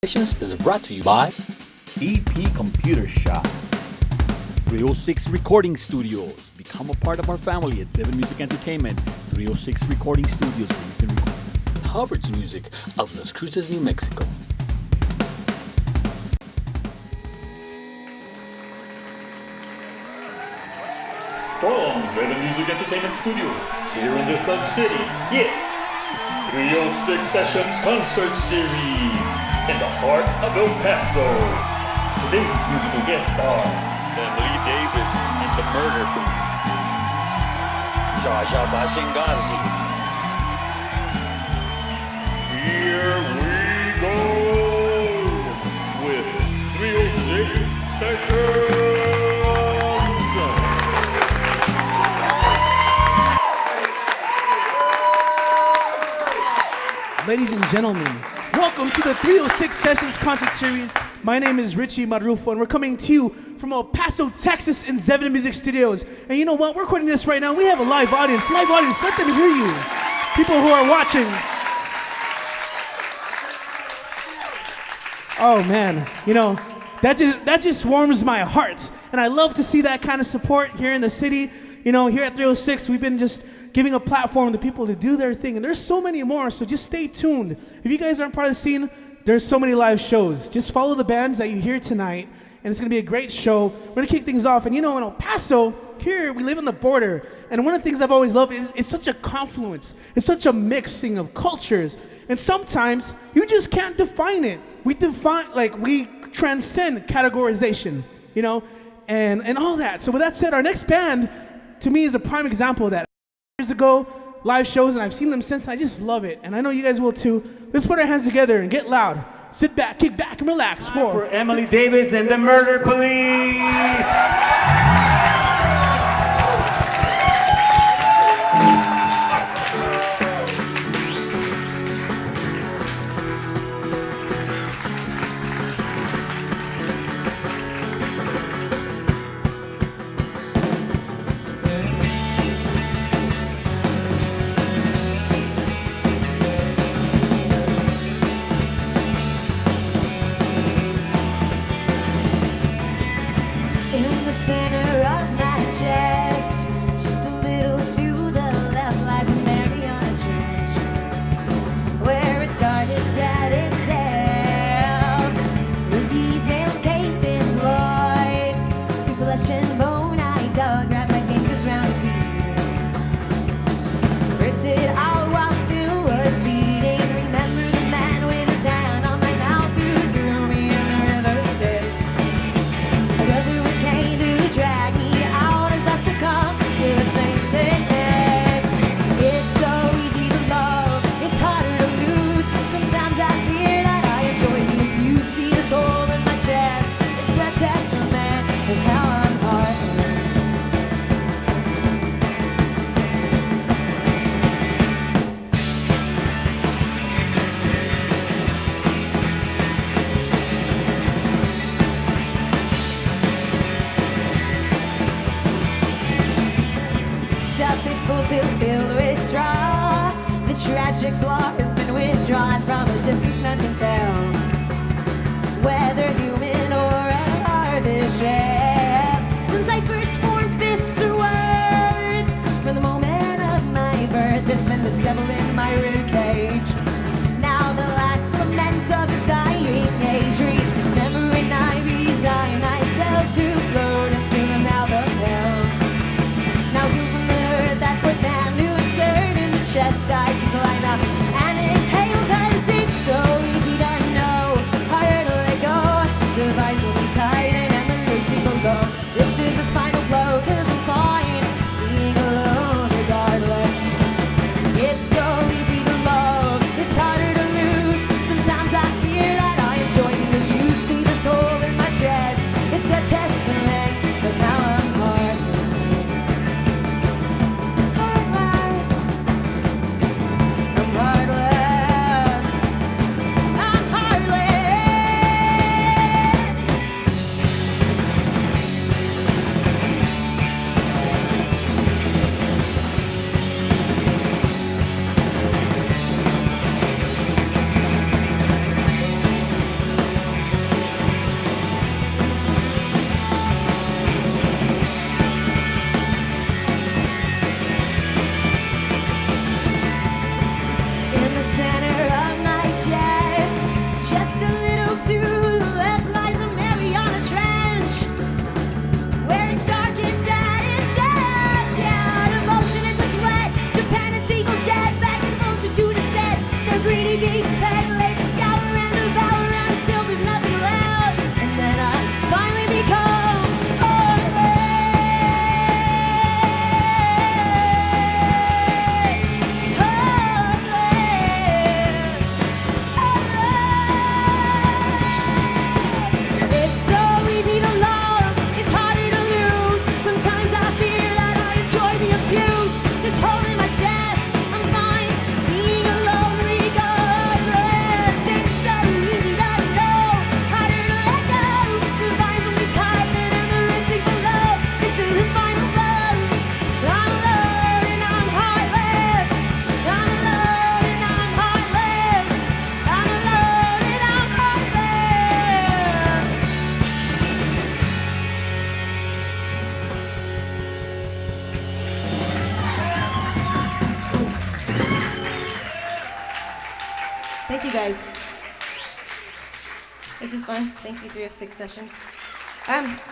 Sessions is brought to you by EP Computer Shop. 306 Recording Studios. Become a part of our family at 7 Music Entertainment. 306 Recording Studios, where you can record Hubbard's music of Las Cruces, New Mexico. From 7 Music Entertainment Studios, here in the Sun City, it's 306 Sessions Concert Series in the heart of El Paso. Today's musical guests are Emily Davis and the Murder Police, JAJA Bashengazi. Here we go with 306 Sessions. Ladies and gentlemen, welcome to the 306 Sessions Concert Series. My name is Richie Marrufo, and we're coming to you from El Paso, Texas in 7 Music Studios. And you know what? We're recording this right now. We have a live audience. Live audience, let them hear you. People who are watching. Oh man, you know, that just warms my heart. And I love to see that kind of support here in the city. You know, here at 306, we've been just giving a platform to people to do their thing. And there's so many more, so just stay tuned. If you guys aren't part of the scene, there's so many live shows. Just follow the bands that you hear tonight, and it's gonna be a great show. We're gonna kick things off. And you know, in El Paso, here, we live on the border. And one of the things I've always loved is it's such a confluence. It's such a mixing of cultures. And sometimes you just can't define it. We transcend categorization, you know, and all that. So with that said, our next band, to me, is a prime example of that. Years ago, live shows, and I've seen them since, and I just love it. And I know you guys will too. Let's put our hands together and get loud. Sit back, kick back, and relax. For Emily Davis and the Murder Police. In the center of my chest, just a little to the left, lies a Mariana Church, where it's darkest at its depths. With these nails caked in blood, through flesh and bone I dug, wrapped my fingers round the beat, ripped it out while it still was beating. Remember the man with his hand on my mouth who threw me in the river Styx. Another one came to drag me out as I succumb to the same sickness. It's so easy to love, it's harder to lose. Sometimes I fear that I enjoy you. You see this hole in my chest, it's a testament of how I'm heartless. Stuff it full till filled with straw. The tragic flaw has been withdrawn from a distance none can tell, whether human or a hardship. Since I first formed fists or words, from the moment of my birth, there's been this devil in my ribcage. Now the last lament of his dying age. Remember when I resigned myself to float into the mouth of hell. Now who from the earth that force hand to insert in the chest I can climb up and exhale, 'cause it's so easy to know guys. This is fun. Thank you, 306 Sessions.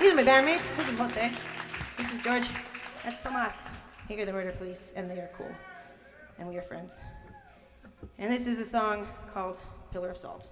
These are my bandmates. This is Jose. This is George. That's Tomas. Here are the Murder Police, and they are cool. And we are friends. And this is a song called Pillar of Salt.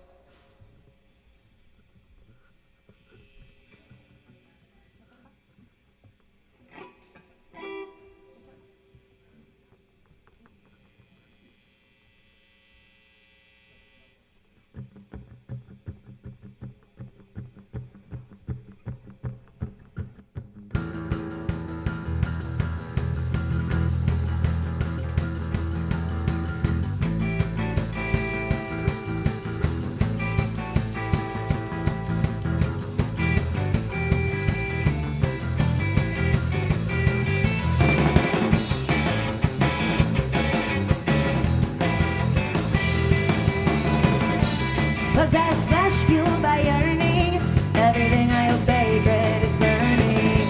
Possessed flesh fueled by yearning, everything I hold sacred is burning.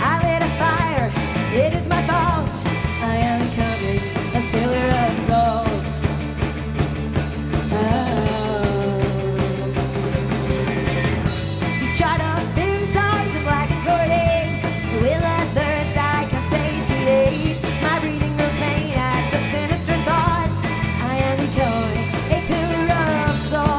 I lit a fire, it is my fault. I am becoming a pillar of salt. He's shot up inside the black recordings. With others I can satiate. My breathing grows faint at such sinister thoughts. I am becoming a pillar of salt.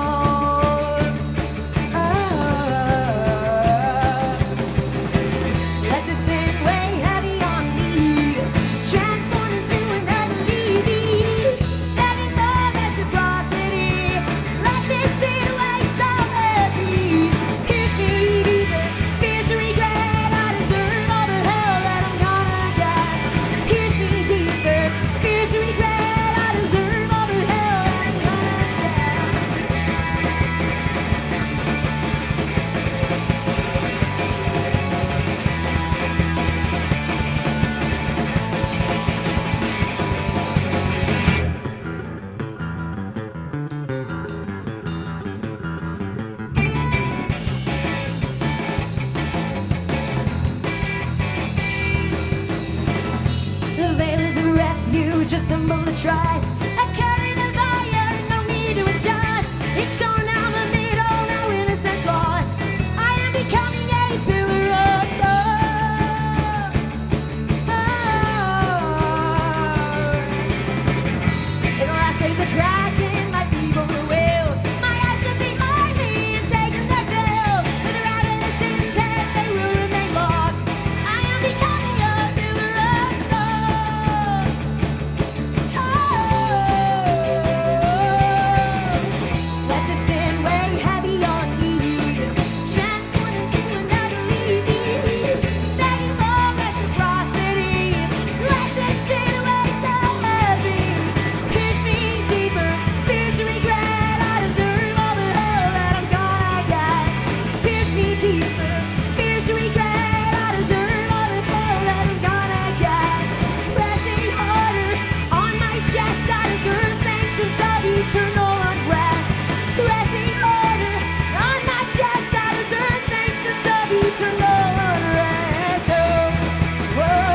A symbol that tries. I carry the fire, no need to adjust. It's torn down the middle, now innocence lost. I am becoming a pillar of salt. In the last days of crack in my feeble will, my eyes look behind me and taking their fill. With a ravenous intent, they will remain locked. I am becoming a pillar of salt. Let the sin weigh heavy on me, transformed into another leaf, begging for reciprocity. Let this sin weigh so heavy, pierce me deeper, pierce regret. I deserve all the hell that I'm gonna get. Pierce me deeper, pierce regret. I deserve all the hell that I'm gonna get. Pressing harder on my chest, I deserve sanctions of eternal unrest. Pressing harder on my chest, I deserve sanctions of eternal unrest. Oh, whoa,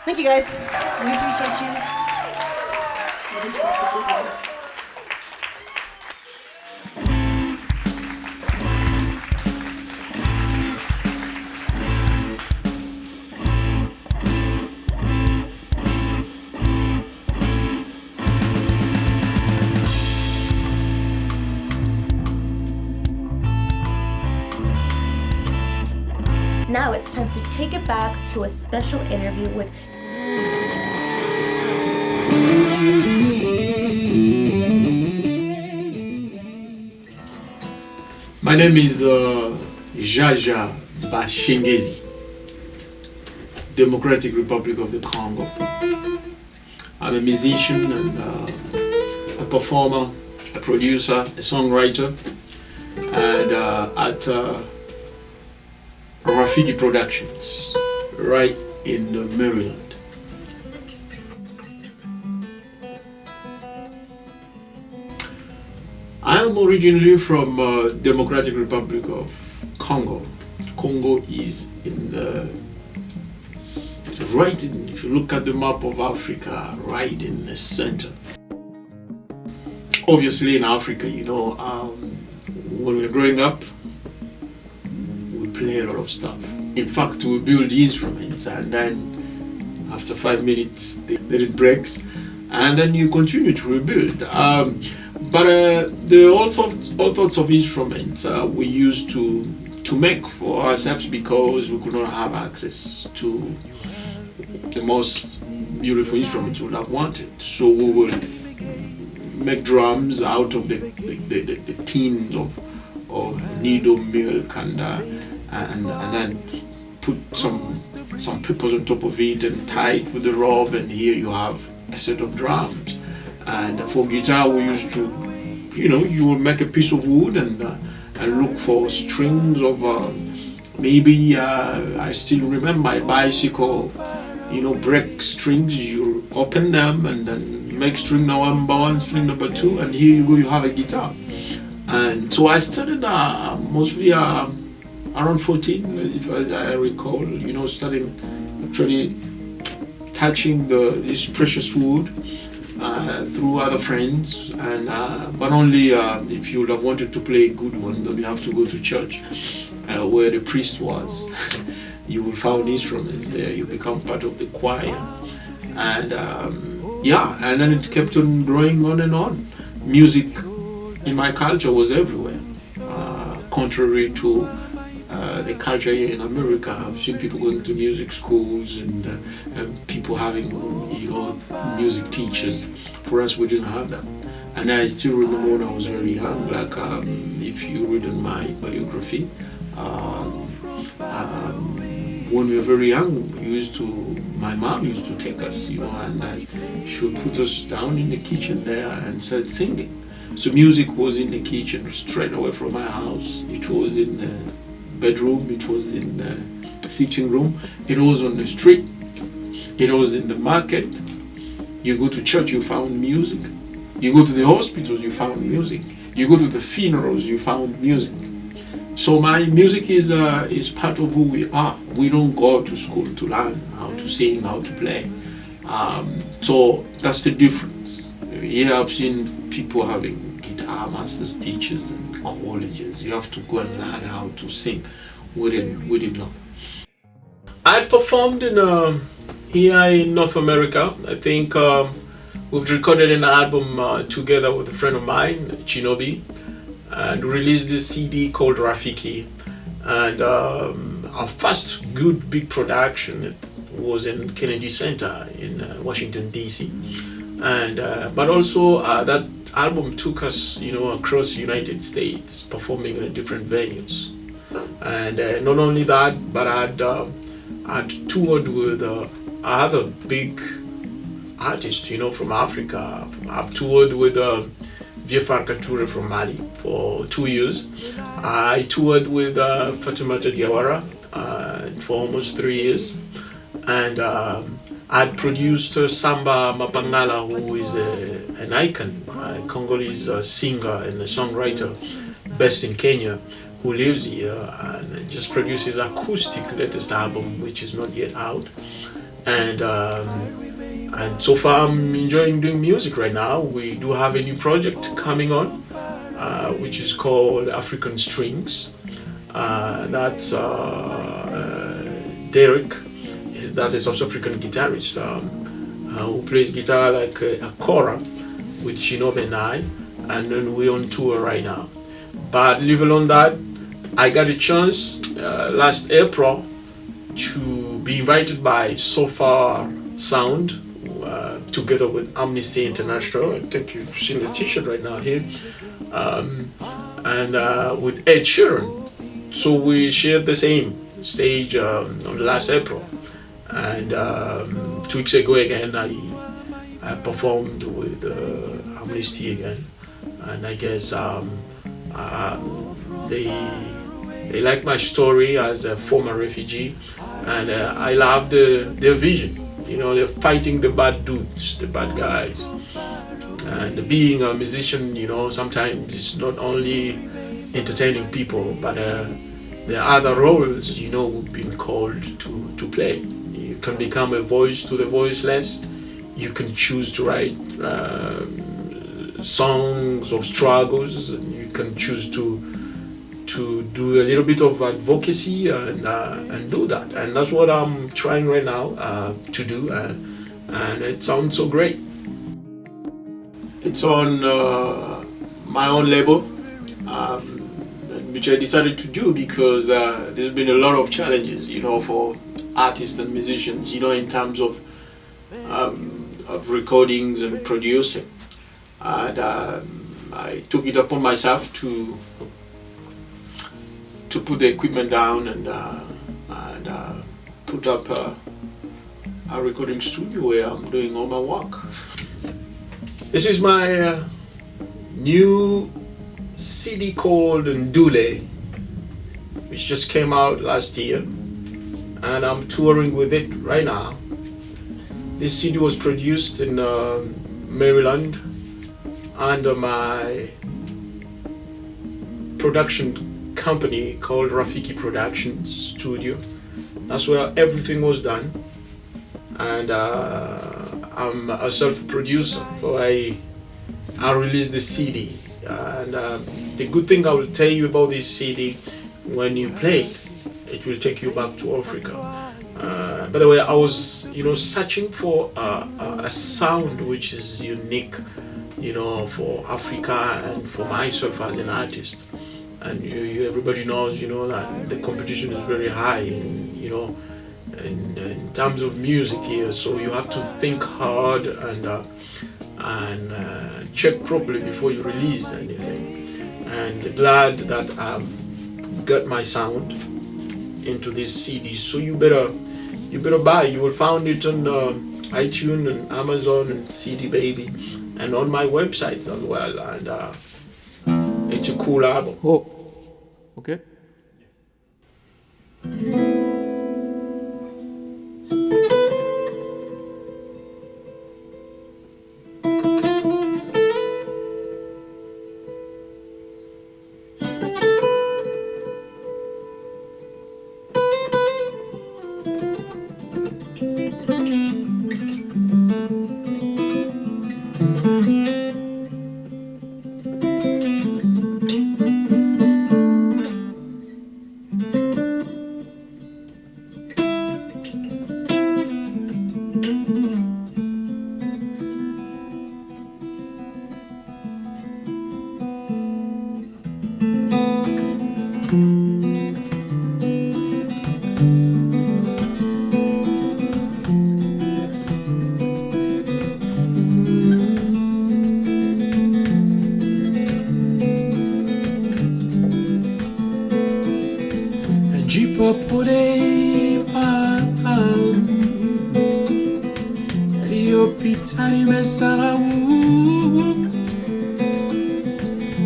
Thank you guys. We appreciate you. Love yourselves if you will. Now it's time to take it back to a special interview with My name is JAJA Bashengazi. Democratic Republic of the Congo. I'm a musician and a performer, a producer, a songwriter, and at Rafiki Productions, right in Maryland. I am originally from Democratic Republic of Congo. Congo is in the right in, if you look at the map of Africa, right in the center. Obviously in Africa, you know, when we're growing up, we play a lot of stuff. In fact, we build instruments and then after 5 minutes, it breaks and then you continue to rebuild. But there are all sorts of instruments we used to make for ourselves because we could not have access to the most beautiful instruments we would have wanted. So we would make drums out of the tin of needle milk and then put some papers on top of it and tie it with the rope, and here you have a set of drums. And for guitar we used to, you know, you would make a piece of wood and look for strings of maybe I still remember a bicycle, you know, break strings. You open them and then make string number 1, string number 2, and here you go, you have a guitar. And so I started mostly around 14, if I recall, you know, starting actually touching this precious wood through other friends, and but only if you would have wanted to play a good one, then you have to go to church where the priest was. You will find instruments there, you become part of the choir, and yeah, and then it kept on growing on and on. Music in my culture was everywhere, contrary to the culture here in America. I've seen people going to music schools and people having, you know, music teachers. For us, we didn't have that. And I still remember when I was very young, like if you read in my biography, when we were very young, my mom used to take us, you know, and she would put us down in the kitchen there and start singing. So music was in the kitchen, straight away from my house. It was in the bedroom, it was in the sitting room, it was on the street, it was in the market. You go to church, you found music. You go to the hospitals, you found music. You go to the funerals, you found music. So my music is part of who we are. We don't go to school to learn how to sing, how to play. So that's the difference. Here I've seen people having guitar masters, teachers, and colleges. You have to go and learn how to sing. We didn't know. I performed here in North America. I think we've recorded an album together with a friend of mine, Chinobi, and released this CD called Rafiki. And our first good big production was in Kennedy Center in Washington DC, and but also that album took us, you know, across the United States, performing in different venues. And not only that, but I'd toured with other big artists, you know, from Africa. I've toured with Viefar Kature from Mali for 2 years. I toured with Fatoumata Diawara for almost 3 years. And I'd produced Samba Mapangala, who is an icon, a Congolese singer and a songwriter based in Kenya, who lives here and just produced his acoustic latest album, which is not yet out. And so far I'm enjoying doing music right now. We do have a new project coming on, which is called African Strings. That's Derek, that's a South African guitarist who plays guitar like a kora with Shinobi and I, and then we're on tour right now. But leave alone that, I got a chance last April to be invited by So Far Sound together with Amnesty International. I think you've seen the t-shirt right now here, and with Ed Sheeran. So we shared the same stage on last April, and And 2 weeks ago again, I performed with Amnesty again, and I guess they like my story as a former refugee, and I love their vision. You know, they're fighting the bad dudes, the bad guys. And being a musician, you know, sometimes it's not only entertaining people, but there are other roles, you know, we've been called to play. You can become a voice to the voiceless. You can choose to write songs of struggles, and you can choose to do a little bit of advocacy and do that. And that's what I'm trying right now to do, and it sounds so great. It's on my own label, which I decided to do because there's been a lot of challenges, you know, for artists and musicians, you know, in terms of recordings and producing. And I took it upon myself to put the equipment down and put up a recording studio where I'm doing all my work. This is my new CD called Ndule, which just came out last year, and I'm touring with it right now. This CD was produced in Maryland under my production company called Rafiki Production Studio. That's where everything was done, and I'm a self-producer, so I released the CD. And the good thing I will tell you about this CD, when you play it, it will take you back to Africa. By the way, I was, you know, searching for a sound which is unique, you know, for Africa and for myself as an artist. And everybody knows, you know, that the competition is very high, you know, in terms of music here. So you have to think hard and check properly before you release anything. And glad that I've got my sound into this CD. So you better buy. You will find it on iTunes and Amazon and CD Baby, and on my website as well. And it's a cool album. Oh, okay.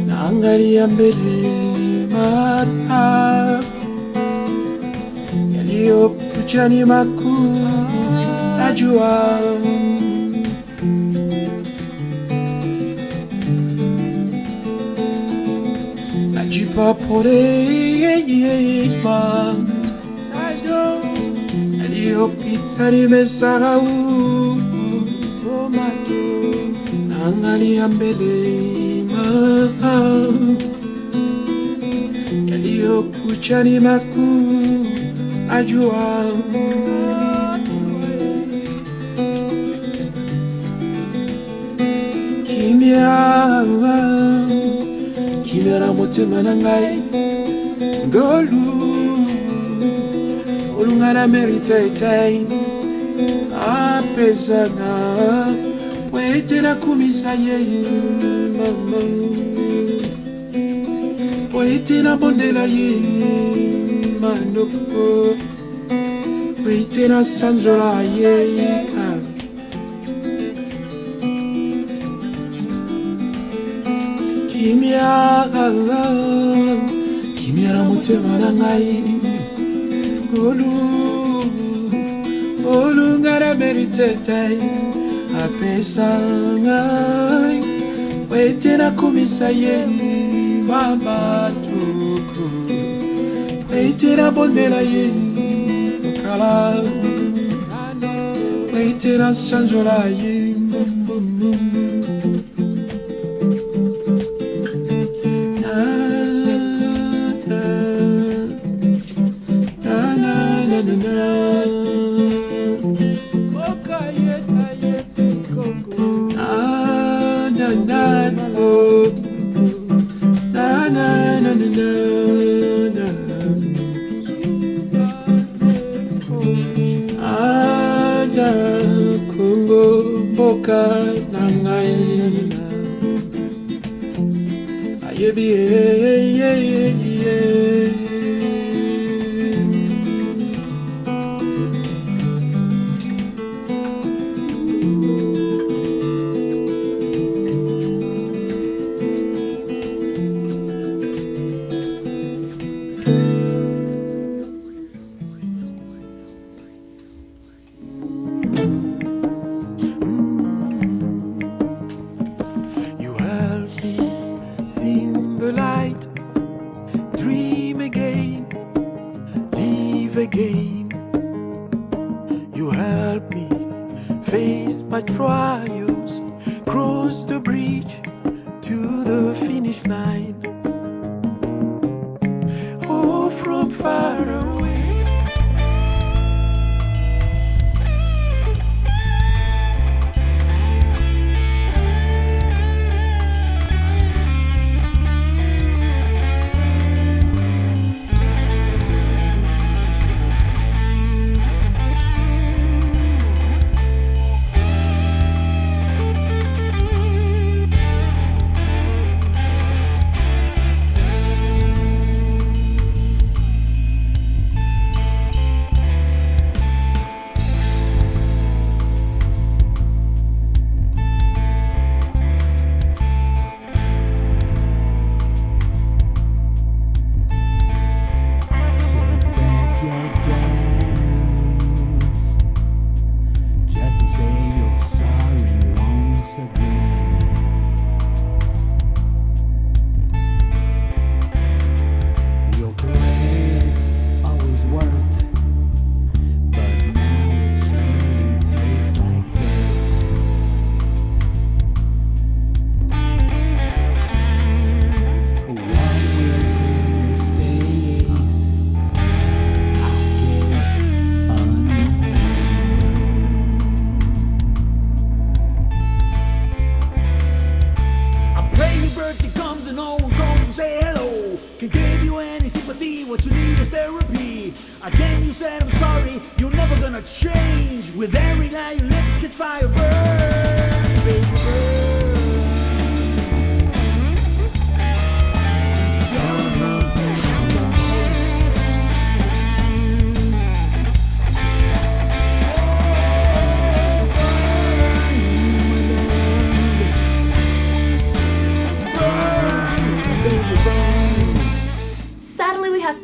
Naangalia mbele mata yaliyokuja ni makuu, najua najipa pole bado yaliyopita nimesahau. Naangalia mbele yaliyokuja ni makuu, najua kimya na mutima nangai ngolu olungana meritetai apezana poetera kumisa ye mama, poetera bondela ye manoko, Waiting Sandra Yeka Kimia mutema na ngai Olu ngara meritete apesa ngai Waiting kumisa ye mama tuku Waiting bondela ye kala Waiting Sandra ye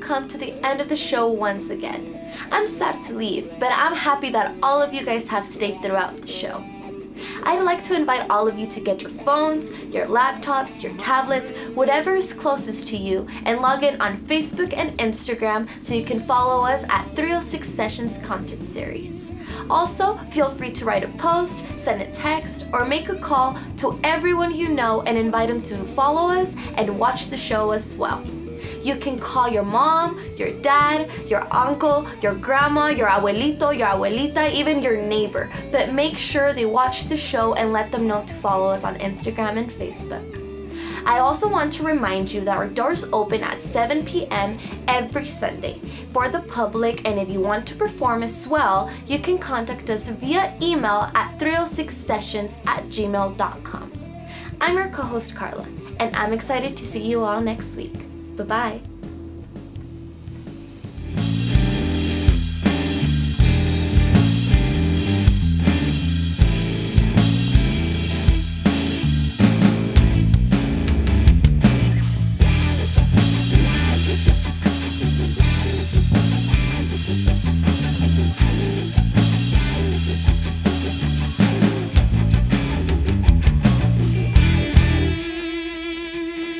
Come to the end of the show once again. I'm sad to leave, but I'm happy that all of you guys have stayed throughout the show. I'd like to invite all of you to get your phones, your laptops, your tablets, whatever is closest to you, and log in on Facebook and Instagram so you can follow us at 306 Sessions Concert Series. Also, feel free to write a post, send a text, or make a call to everyone you know and invite them to follow us and watch the show as well. You can call your mom, your dad, your uncle, your grandma, your abuelito, your abuelita, even your neighbor. But make sure they watch the show and let them know to follow us on Instagram and Facebook. I also want to remind you that our doors open at 7 p.m. every Sunday for the public, and if you want to perform as well, you can contact us via email at 306sessions@gmail.com. I'm your co-host Carla, and I'm excited to see you all next week. Bye-bye.